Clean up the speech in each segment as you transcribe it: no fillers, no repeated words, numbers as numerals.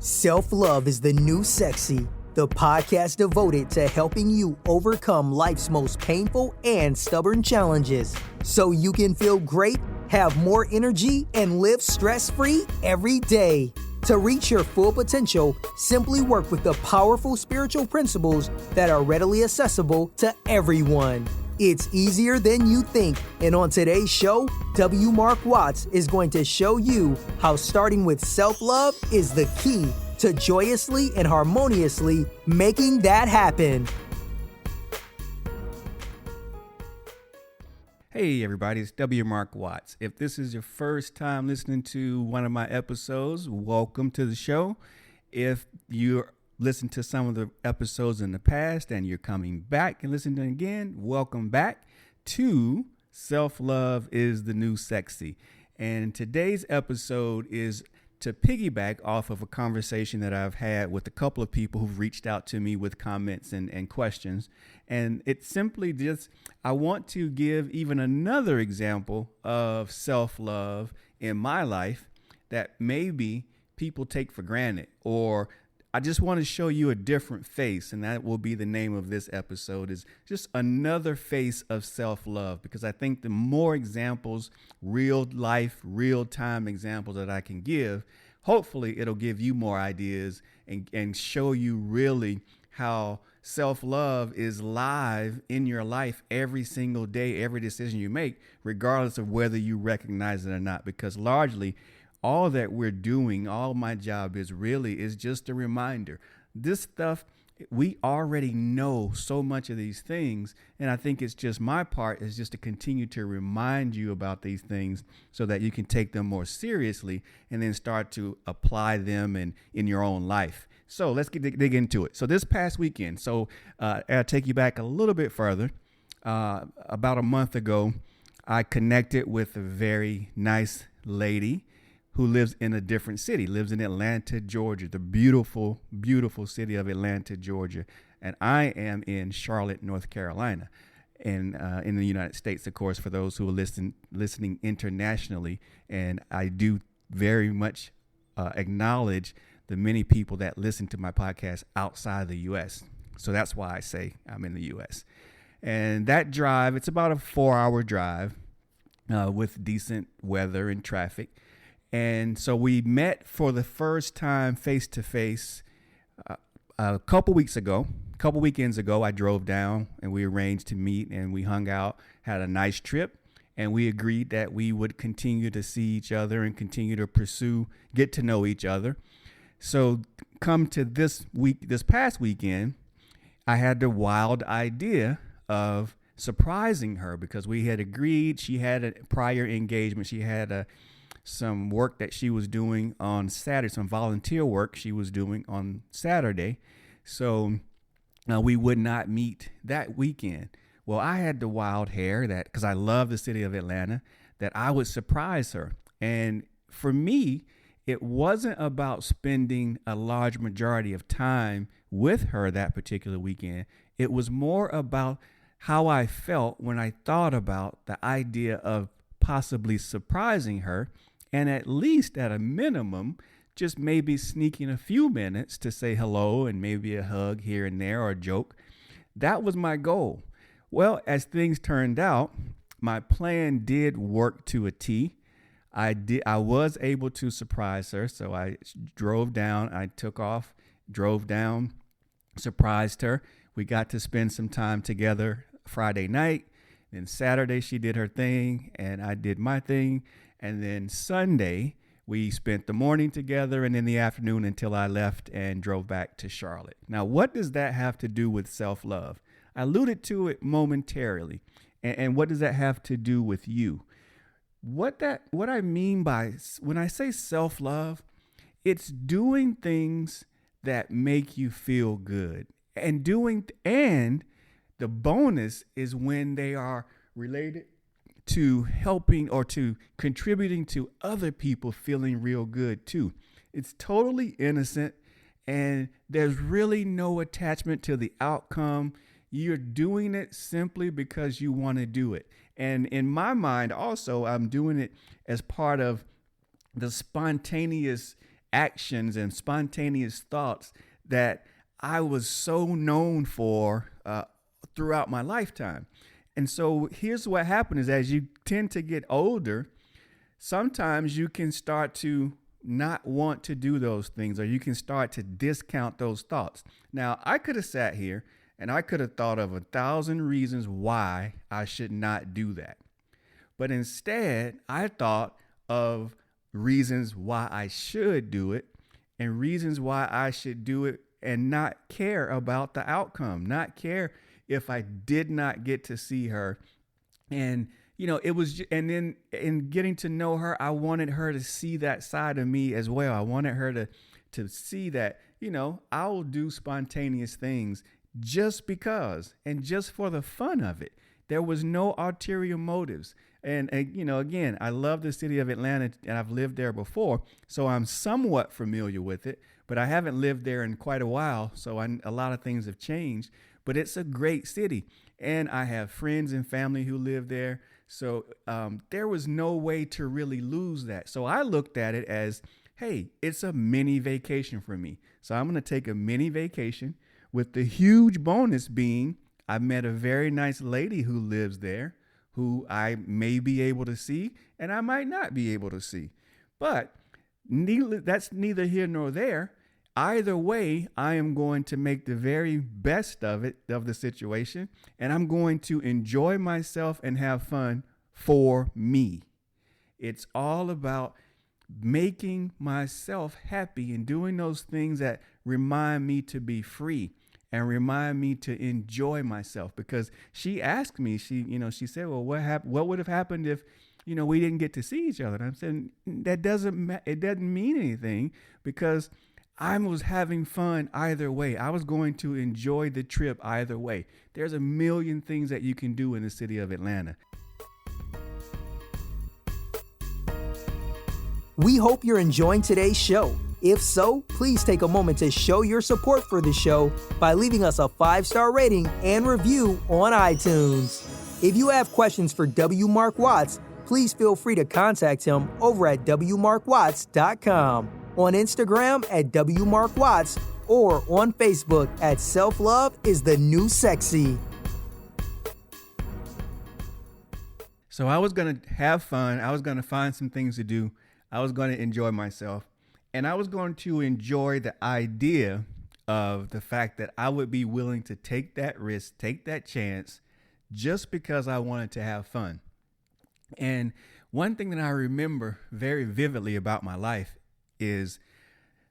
Self-love is the new sexy, the podcast devoted to helping you overcome life's most painful and stubborn challenges so you can feel great, have more energy, and live stress-free every day. To reach your full potential, simply work with the powerful spiritual principles that are readily accessible to everyone. It's easier than you think, and on today's show, W. Mark Watts is going to show you how starting with self-love is the key to joyously and harmoniously making that happen. Hey everybody, it's W. Mark Watts. If this is your first time listening to one of my episodes, welcome to the show. If you're listened to some of the episodes in the past and you're coming back and listening again, welcome back to Self-Love is the New Sexy. And today's episode is to piggyback off of a conversation that I've had with a couple of people who've reached out to me with comments and questions. And it's simply just, I want to give even another example of self-love in my life that maybe people take for granted, or I just want to show you a different face, and that will be the name of this episode, is just another face of self-love, because I think the more examples, real life, real time examples that I can give, hopefully it'll give you more ideas and show you really how self-love is live in your life every single day, every decision you make, regardless of whether you recognize it or not, because largely all that we're doing, all my job is just a reminder. This stuff, we already know so much of these things. And I think it's just my part is just to continue to remind you about these things so that you can take them more seriously and then start to apply them in your own life. So let's dig into it. So this past weekend, I'll take you back a little bit further. About a month ago, I connected with a very nice lady who lives in a different city, lives in Atlanta, Georgia, the beautiful, beautiful city of Atlanta, Georgia. And I am in Charlotte, North Carolina, and in the United States, of course, for those who are listening internationally. And I do very much acknowledge the many people that listen to my podcast outside the U.S. So that's why I say I'm in the U.S. And that drive, it's about a 4-hour drive with decent weather and traffic. And so we met for the first time face-to-face a couple weekends ago. I drove down and we arranged to meet and we hung out, had a nice trip, and we agreed that we would continue to see each other and continue to get to know each other. So come to this past weekend, I had the wild idea of surprising her because we had agreed. She had a prior engagement. She had some work that she was doing on Saturday, some volunteer work she was doing on Saturday. So we would not meet that weekend. Well, I had the wild hair that, because I love the city of Atlanta, that I would surprise her. And for me, it wasn't about spending a large majority of time with her that particular weekend. It was more about how I felt when I thought about the idea of possibly surprising her, and at least at a minimum, just maybe sneaking a few minutes to say hello and maybe a hug here and there or a joke. That was my goal. Well, as things turned out, my plan did work to a T. I was able to surprise her. So I drove down, drove down, surprised her. We got to spend some time together Friday night. Then Saturday, she did her thing and I did my thing. And then Sunday, we spent the morning together and in the afternoon until I left and drove back to Charlotte. Now, what does that have to do with self-love? I alluded to it momentarily. And what does that have to do with you? What I mean by when I say self-love, it's doing things that make you feel good. And the bonus is when they are related to helping or to contributing to other people feeling real good too. It's totally innocent and there's really no attachment to the outcome. You're doing it simply because you want to do it. And in my mind also, I'm doing it as part of the spontaneous actions and spontaneous thoughts that I was so known for throughout my lifetime. And so here's what happens is as you tend to get older, sometimes you can start to not want to do those things, or you can start to discount those thoughts. Now, I could have sat here and I could have thought of 1,000 reasons why I should not do that. But instead, I thought of reasons why I should do it and reasons why I should do it and not care about the outcome, not care if I did not get to see her. And it was, and then in getting to know her, I wanted her to see that side of me as well. I wanted her to see that, I will do spontaneous things just because, and just for the fun of it. There was no ulterior motives. And again, I love the city of Atlanta, and I've lived there before, so I'm somewhat familiar with it, but I haven't lived there in quite a while, so a lot of things have changed. But it's a great city, and I have friends and family who live there. So there was no way to really lose that. So I looked at it as, hey, it's a mini vacation for me. So I'm going to take a mini vacation, with the huge bonus being I met a very nice lady who lives there who I may be able to see and I might not be able to see. But that's neither here nor there. Either way, I am going to make the very best of the situation, and I'm going to enjoy myself and have fun for me. It's all about making myself happy and doing those things that remind me to be free and remind me to enjoy myself. Because she asked me, she said, well, what would have happened if, we didn't get to see each other? And I'm saying it doesn't mean anything, because I was having fun either way. I was going to enjoy the trip either way. There's a million things that you can do in the city of Atlanta. We hope you're enjoying today's show. If so, please take a moment to show your support for the show by leaving us a 5-star rating and review on iTunes. If you have questions for W. Mark Watts, please feel free to contact him over at wmarkwatts.com, on Instagram at wmarkwatts, or on Facebook at Self-Love is the New Sexy. So I was going to have fun. I was going to find some things to do. I was going to enjoy myself. And I was going to enjoy the idea of the fact that I would be willing to take that risk, take that chance, just because I wanted to have fun. And one thing that I remember very vividly about my life is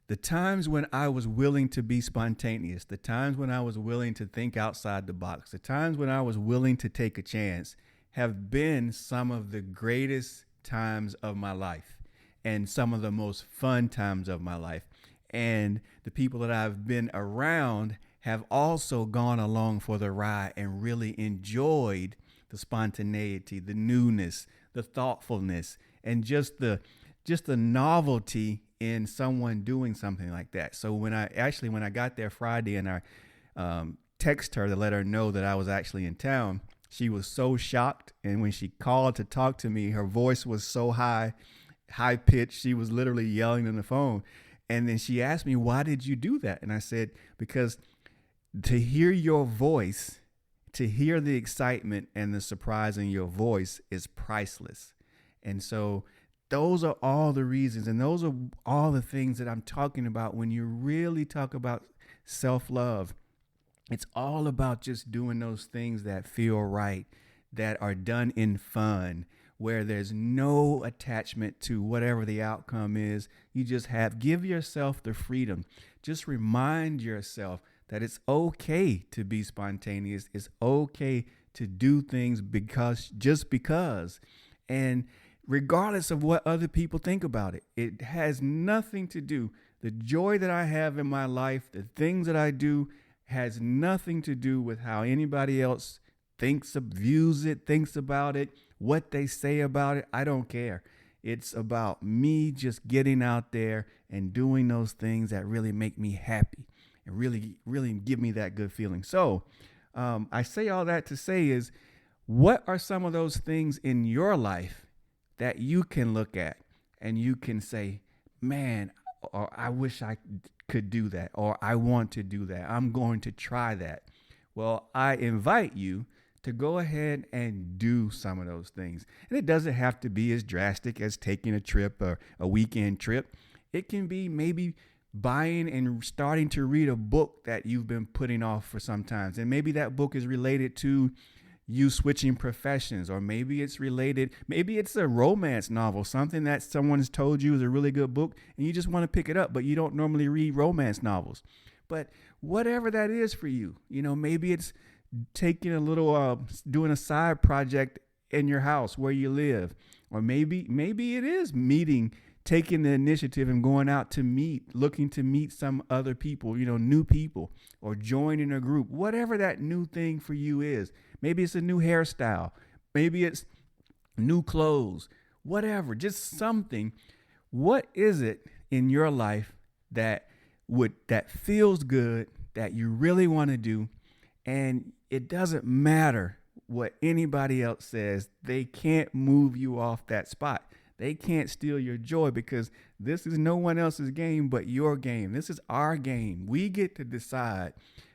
the times when I was willing to be spontaneous, the times when I was willing to think outside the box, the times when I was willing to take a chance have been some of the greatest times of my life and some of the most fun times of my life. And the people that I've been around have also gone along for the ride and really enjoyed the spontaneity, the newness, the thoughtfulness, and just the novelty in someone doing something like that. So when I got there Friday and I text her to let her know that I was actually in town, she was so shocked. And when she called to talk to me, her voice was so high pitched. She was literally yelling on the phone. And then she asked me, why did you do that? And I said, because to hear your voice, to hear the excitement and the surprise in your voice is priceless. And so those are all the reasons. And those are all the things that I'm talking about when you really talk about self-love. It's all about just doing those things that feel right, that are done in fun, where there's no attachment to whatever the outcome is. You just give yourself the freedom. Just remind yourself that it's okay to be spontaneous. It's okay to do things just because. And regardless of what other people think about it, it has nothing to do. The joy that I have in my life, the things that I do, has nothing to do with how anybody else views it, thinks about it, what they say about it. I don't care. It's about me just getting out there and doing those things that really make me happy and really, really give me that good feeling. So I say all that to say is, what are some of those things in your life that you can look at and you can say, man, or I wish I could do that, or I want to do that. I'm going to try that. Well, I invite you to go ahead and do some of those things. And it doesn't have to be as drastic as taking a trip or a weekend trip. It can be maybe buying and starting to read a book that you've been putting off for some time. And maybe that book is related to you switching professions, or maybe it's a romance novel, something that someone's told you is a really good book and you just want to pick it up, but you don't normally read romance novels. But whatever that is for you, maybe it's taking a little, doing a side project in your house where you live, or maybe it is taking the initiative and going out to looking to meet some other people, new people, or joining a group, whatever that new thing for you is. Maybe it's a new hairstyle. Maybe it's new clothes, whatever, just something. What is it in your life that feels good, that you really want to do? And it doesn't matter what anybody else says. They can't move you off that spot. They can't steal your joy, because this is no one else's game but your game. This is our game. We get to decide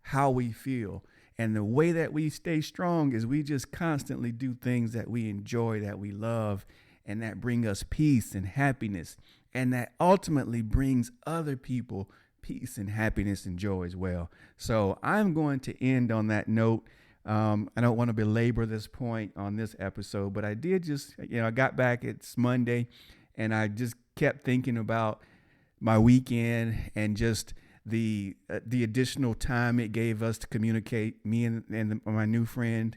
how we feel. And the way that we stay strong is we just constantly do things that we enjoy, that we love, and that bring us peace and happiness. And that ultimately brings other people peace and happiness and joy as well. So I'm going to end on that note. I don't want to belabor this point on this episode, but I did just, I got back, it's Monday, and I just kept thinking about my weekend and just the additional time it gave us to communicate, me and my new friend.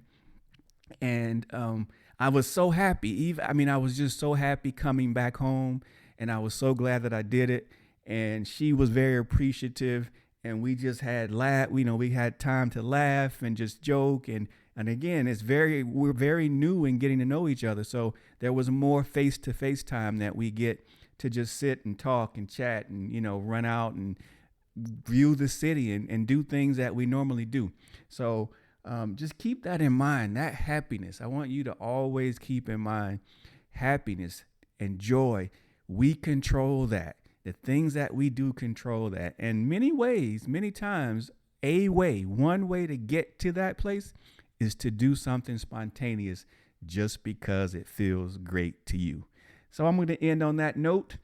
And I was so happy. I was just so happy coming back home, and I was so glad that I did it. And she was very appreciative. And we just had we had time to laugh and just joke. And again, we're very new in getting to know each other. So there was more face-to-face time that we get to just sit and talk and chat and, run out and view the city and do things that we normally do. So just keep that in mind, that happiness. I want you to always keep in mind happiness and joy. We control that. The things that we do control that. And many times, one way to get to that place is to do something spontaneous just because it feels great to you. So I'm going to end on that note.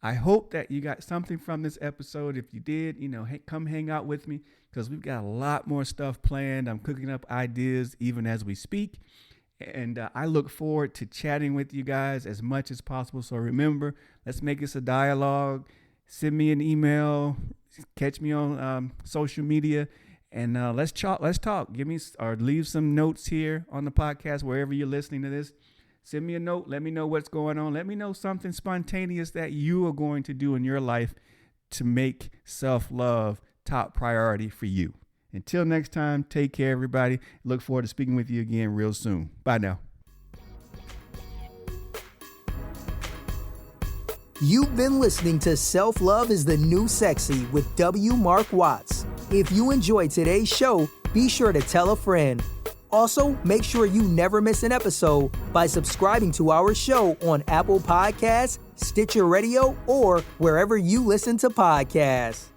I hope that you got something from this episode. If you did, come hang out with me, because we've got a lot more stuff planned. I'm cooking up ideas even as we speak. And I look forward to chatting with you guys as much as possible. So remember, let's make this a dialogue. Send me an email. Catch me on social media, and let's talk. Give me or leave some notes here on the podcast wherever you're listening to this. Send me a note. Let me know what's going on. Let me know something spontaneous that you are going to do in your life to make self-love top priority for you. Until next time, take care, everybody. Look forward to speaking with you again real soon. Bye now. You've been listening to Self-Love is the New Sexy with W. Mark Watts. If you enjoyed today's show, be sure to tell a friend. Also, make sure you never miss an episode by subscribing to our show on Apple Podcasts, Stitcher Radio, or wherever you listen to podcasts.